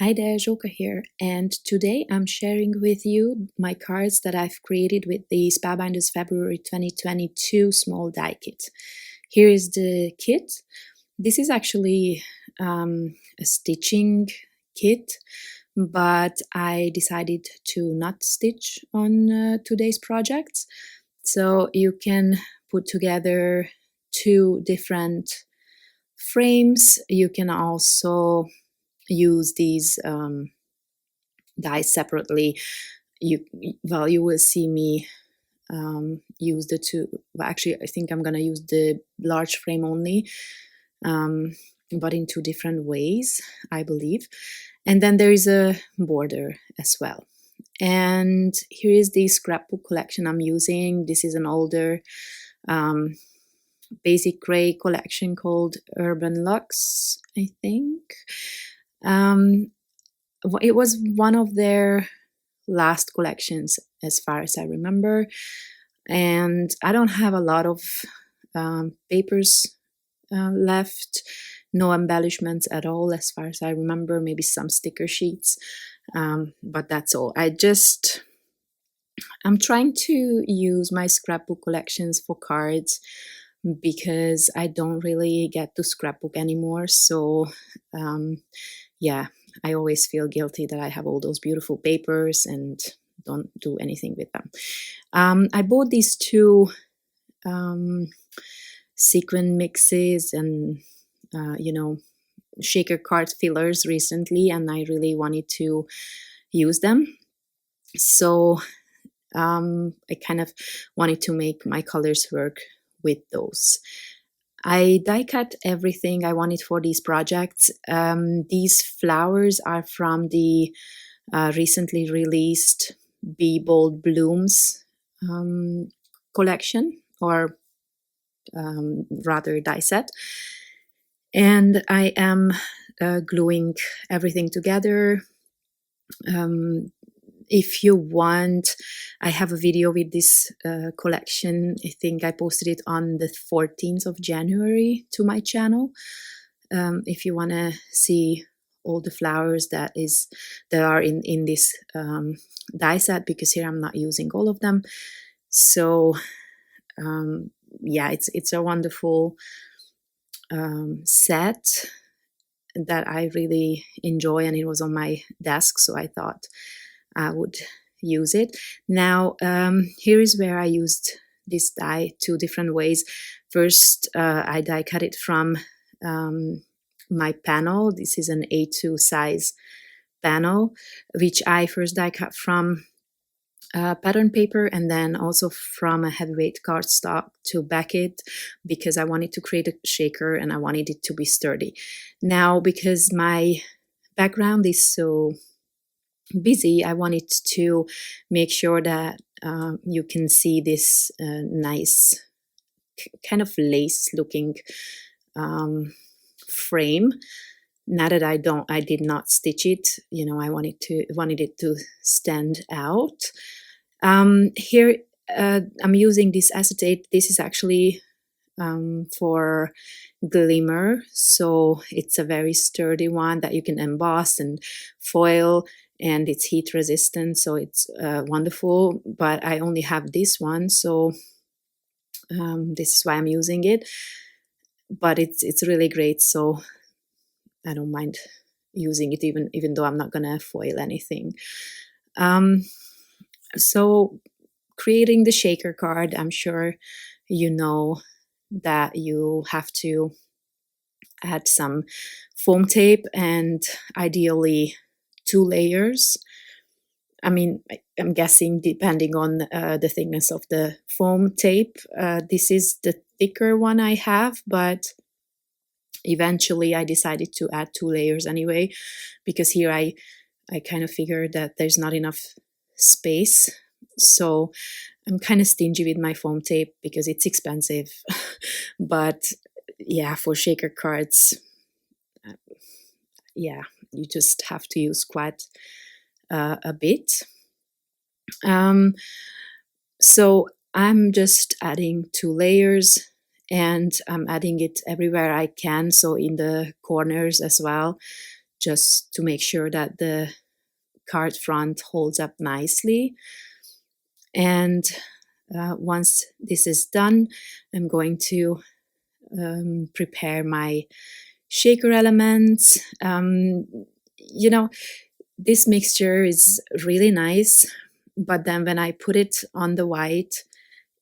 Hi there, Joka here, and today I'm sharing with you my cards that I've created with the Spellbinders February 2022 small die kit. Here is the kit. This is actually a stitching kit, but I decided to not stitch on today's projects. So you can put together two different frames. You can also use these dies separately. You will see me use the two. Well, actually, I think I'm gonna use the large frame only, but in two different ways, I believe. And then there is a border as well. And here is the scrapbook collection I'm using. This is an older basic gray collection called Urban Luxe, I think. It was one of their last collections as far as I remember, and I don't have a lot of papers left, no embellishments at all as far as I remember, maybe some sticker sheets, but that's all. I'm trying to use my scrapbook collections for cards because I don't really get to scrapbook anymore, so yeah, I always feel guilty that I have all those beautiful papers and don't do anything with them. I bought these two sequin mixes and shaker card fillers recently, and I really wanted to use them, so I kind of wanted to make my colors work with those. I die cut everything I wanted for these projects. These flowers are from the recently released Be Bold Blooms collection, or rather die set. And I am gluing everything together. If you want, I have a video with this collection. I think I posted it on the 14th of January to my channel. If you want to see all the flowers that are in this die set, because here I'm not using all of them. So yeah, it's a wonderful set that I really enjoy, and it was on my desk, so I thought I would use it. Now, here is where I used this die two different ways. First, I die cut it from my panel. This is an A2 size panel, which I first die cut from pattern paper and then also from a heavyweight cardstock to back it, because I wanted to create a shaker and I wanted it to be sturdy. Now, because my background is so busy, I wanted to make sure that you can see this nice kind of lace looking frame. Now that I did not stitch it, I wanted it to stand out. Here I'm using this acetate. This is actually for Glimmer, so it's a very sturdy one that you can emboss and foil, and it's heat resistant, so it's wonderful. But I only have this one, so this is why I'm using it. But it's really great, so I don't mind using it even though I'm not gonna foil anything. So creating the shaker card, I'm sure you know that you have to add some foam tape, and ideally 2 layers. I mean, I'm guessing depending on the thickness of the foam tape. This is the thicker one I have, but eventually I decided to add 2 layers anyway, because here I kind of figured that there's not enough space. So I'm kind of stingy with my foam tape because it's expensive. But yeah, for shaker cards, yeah, you just have to use quite a bit. So I'm just adding 2 layers, and I'm adding it everywhere I can, so in the corners as well, just to make sure that the card front holds up nicely. And once this is done, I'm going to prepare my shaker elements. You know, this mixture is really nice, but then when I put it on the white,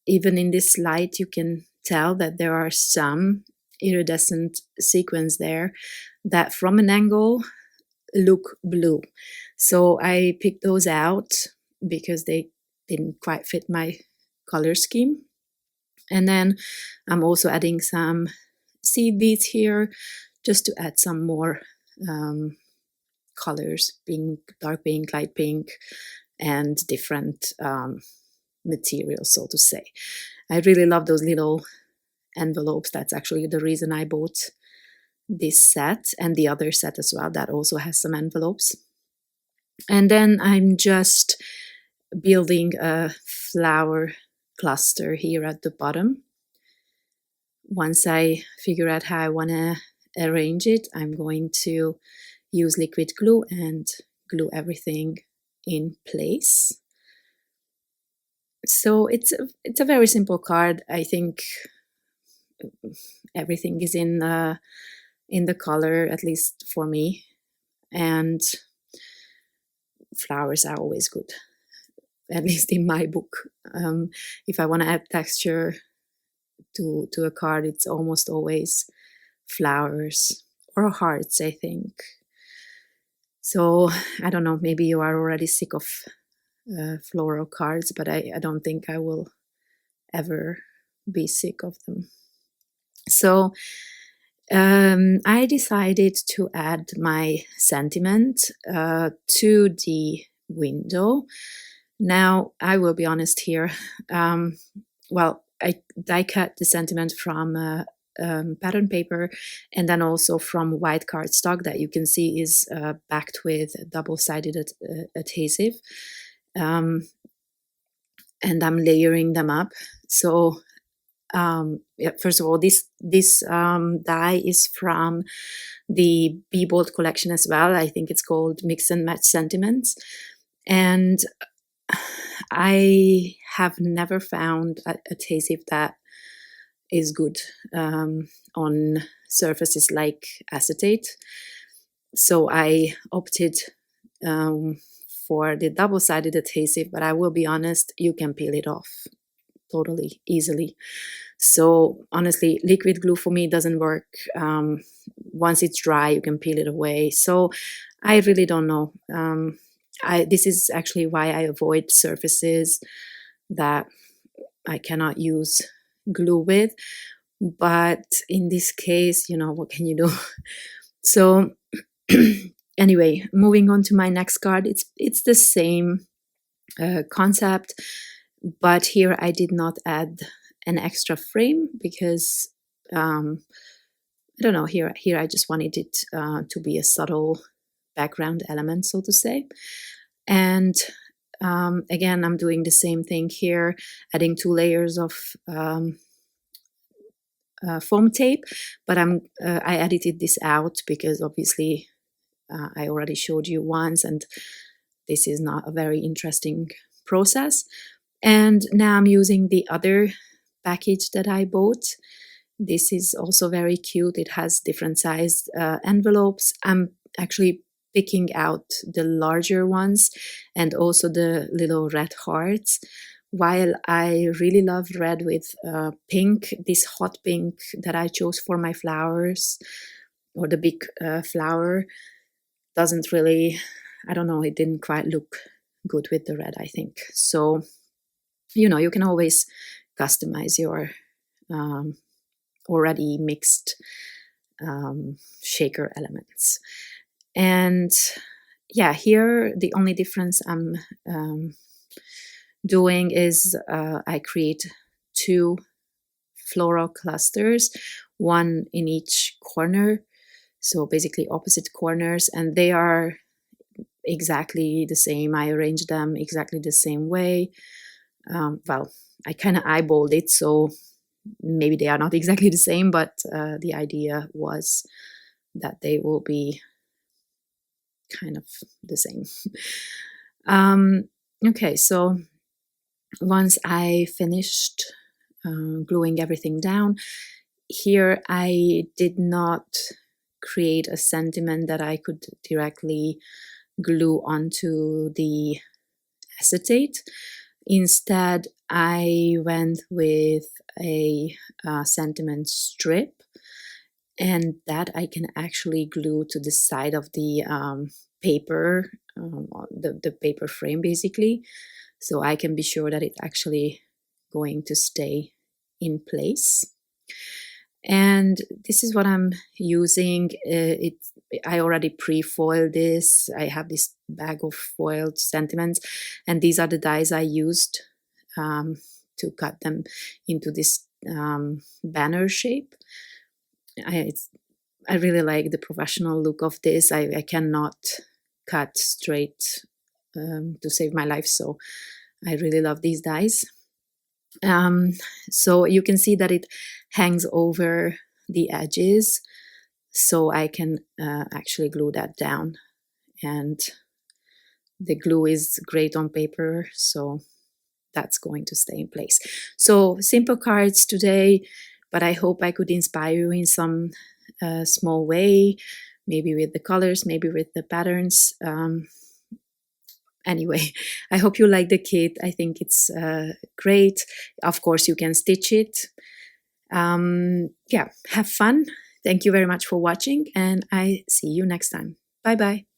even in this light, you can tell that there are some iridescent sequins there that from an angle look blue. So I picked those out because they didn't quite fit my color scheme. And then I'm also adding some seed beads here just to add some more colors, pink, dark pink, light pink, and different materials, so to say. I really love those little envelopes. That's actually the reason I bought this set and the other set as well that also has some envelopes. And then I'm just building a flower cluster here at the bottom. Once I figure out how I want to arrange it, I'm going to use liquid glue and glue everything in place. So it's a very simple card. I think everything is in the color, at least for me, and flowers are always good, at least in my book. If I want to add texture to a card, it's almost always flowers or hearts, I think. So I don't know, maybe you are already sick of floral cards, but I don't think I will ever be sick of them. So I decided to add my sentiment to the window. Now, I will be honest here. Well, I die cut the sentiment from pattern paper and then also from white cardstock that you can see is backed with double-sided adhesive. And I'm layering them up. So yeah, first of all, this die is from the Be Bold collection as well. I think it's called Mix&Match Sentiments. And I have never found adhesive that is good on surfaces like acetate. So I opted for the double-sided adhesive, but I will be honest, you can peel it off totally easily. So honestly, liquid glue for me doesn't work. Once it's dry, you can peel it away. So I really don't know. This is actually why I avoid surfaces that I cannot use glue with. But in this case, you know, what can you do? So anyway, moving on to my next card. It's the same concept, but here I did not add an extra frame because I don't know, here I just wanted it to be a subtle background element, so to say. And again, I'm doing the same thing here, adding 2 layers of foam tape, but I edited this out because obviously I already showed you once and this is not a very interesting process. And now I'm using the other package that I bought. This is also very cute. It has different sized envelopes. I'm actually picking out the larger ones and also the little red hearts. While I really love red with pink, this hot pink that I chose for my flowers, or the big flower, doesn't really, I don't know, it didn't quite look good with the red, I think. So, you know, you can always customize your already mixed shaker elements. And yeah, here the only difference I'm doing is I create 2 floral clusters, one in each corner, so basically opposite corners, and they are exactly the same. I arranged them exactly the same way. Well, I kind of eyeballed it, so maybe they are not exactly the same, but the idea was that they will be kind of the same. Okay, so once I finished gluing everything down, here I did not create a sentiment that I could directly glue onto the acetate. Instead, I went with a sentiment strip, and that I can actually glue to the side of the paper, the paper frame basically, so I can be sure that it's actually going to stay in place. And this is what I'm using. I already pre-foiled this. I have this bag of foiled sentiments, and these are the dies I used to cut them into this banner shape. I really like the professional look of this. I cannot cut straight to save my life, so I really love these dies. So you can see that it hangs over the edges, so I can actually glue that down, and the glue is great on paper, so that's going to stay in place. So simple cards today, but I hope I could inspire you in some small way, maybe with the colors, maybe with the patterns. Anyway, I hope you like the kit. I think it's great. Of course, you can stitch it. Yeah, have fun. Thank you very much for watching, and I see you next time. Bye bye.